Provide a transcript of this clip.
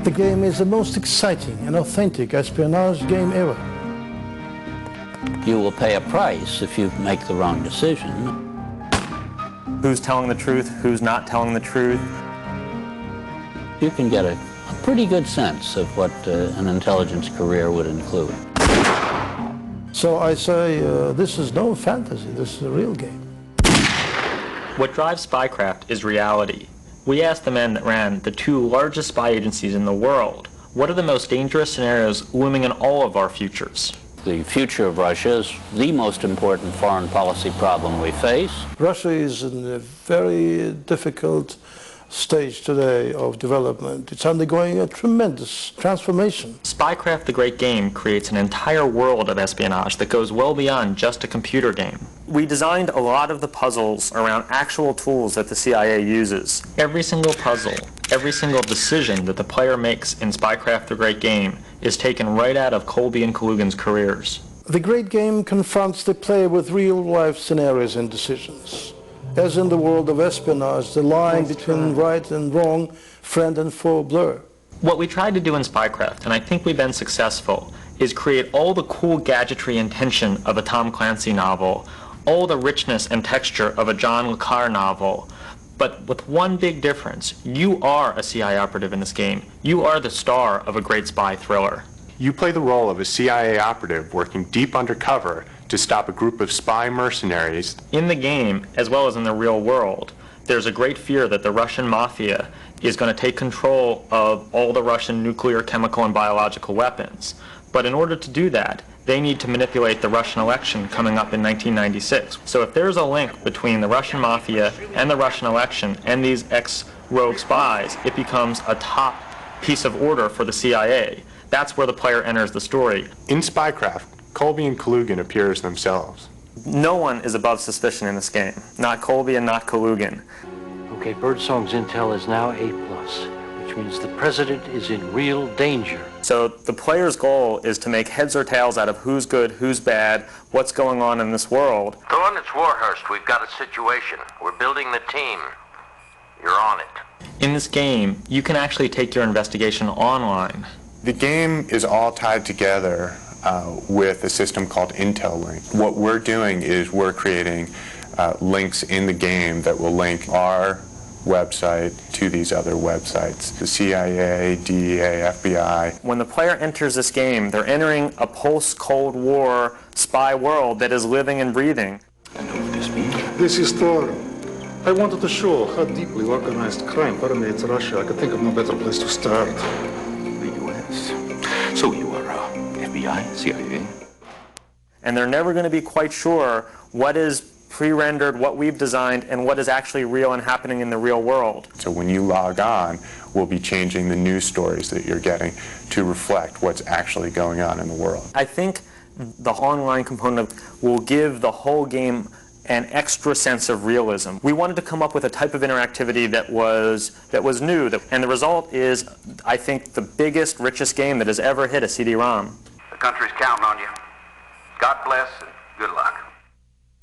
The game is the most exciting and authentic espionage game ever. You will pay a price if you make the wrong decision. Who's telling the truth, who's not telling the truth. You can get a pretty good sense of what an intelligence career would include. So I say, this is no fantasy, this is a real game. What drives Spycraft is reality. We asked the men that ran the two largest spy agencies in the world, what are the most dangerous scenarios looming in all of our futures? The future of Russia is the most important foreign policy problem we face. Russia is in a very difficult stage today of development. It's undergoing a tremendous transformation. Spycraft, the great game, creates an entire world of espionage that goes well beyond just a computer game. We designed a lot of the puzzles around actual tools that the CIA uses. Every single puzzle, every single decision that the player makes in Spycraft, the great game, is taken right out of Colby and Kalugin's careers. The great game confronts the player with real-life scenarios and decisions. As in the world of espionage, the line between right and wrong, friend and foe blur. What we tried to do in Spycraft, and I think we've been successful, is create all the cool gadgetry and tension of a Tom Clancy novel, all the richness and texture of a John le Carre novel, but with one big difference. You are a CIA operative in this game. You are the star of a great spy thriller. You play the role of a CIA operative working deep undercover to stop a group of spy mercenaries. In the game, as well as in the real world, there's a great fear that the Russian mafia is going to take control of all the Russian nuclear, chemical, and biological weapons. But in order to do that, they need to manipulate the Russian election coming up in 1996. So if there's a link between the Russian mafia and the Russian election and these ex-rogue spies, it becomes a top piece of order for the CIA. That's where the player enters the story. In Spycraft, Colby and Kalugin appear as themselves. No one is above suspicion in this game. Not Colby and not Kalugin. Okay, Birdsong's intel is now A+, which means the president is in real danger. So the player's goal is to make heads or tails out of who's good, who's bad, what's going on in this world. Thorne, it's Warhurst. We've got a situation. We're building the team. You're on it. In this game, you can actually take your investigation online. The game is all tied together with a system called Intel Link. What we're doing is we're creating links in the game that will link our website to these other websites, the CIA, DEA, FBI. When the player enters this game, they're entering a post-Cold War spy world that is living and breathing. I know what this means. This is Thor. I wanted to show how deeply organized crime permeates Russia. I could think of no better place to start. The U.S. So you are FBI, CIA? And they're never going to be quite sure what is pre-rendered, what we've designed, and what is actually real and happening in the real world. So when you log on, we'll be changing the news stories that you're getting to reflect what's actually going on in the world. I think the online component will give the whole game an extra sense of realism. We wanted to come up with a type of interactivity that was new, and the result is, I think, the biggest, richest game that has ever hit a CD-ROM. The country's counting on you. God bless and good luck.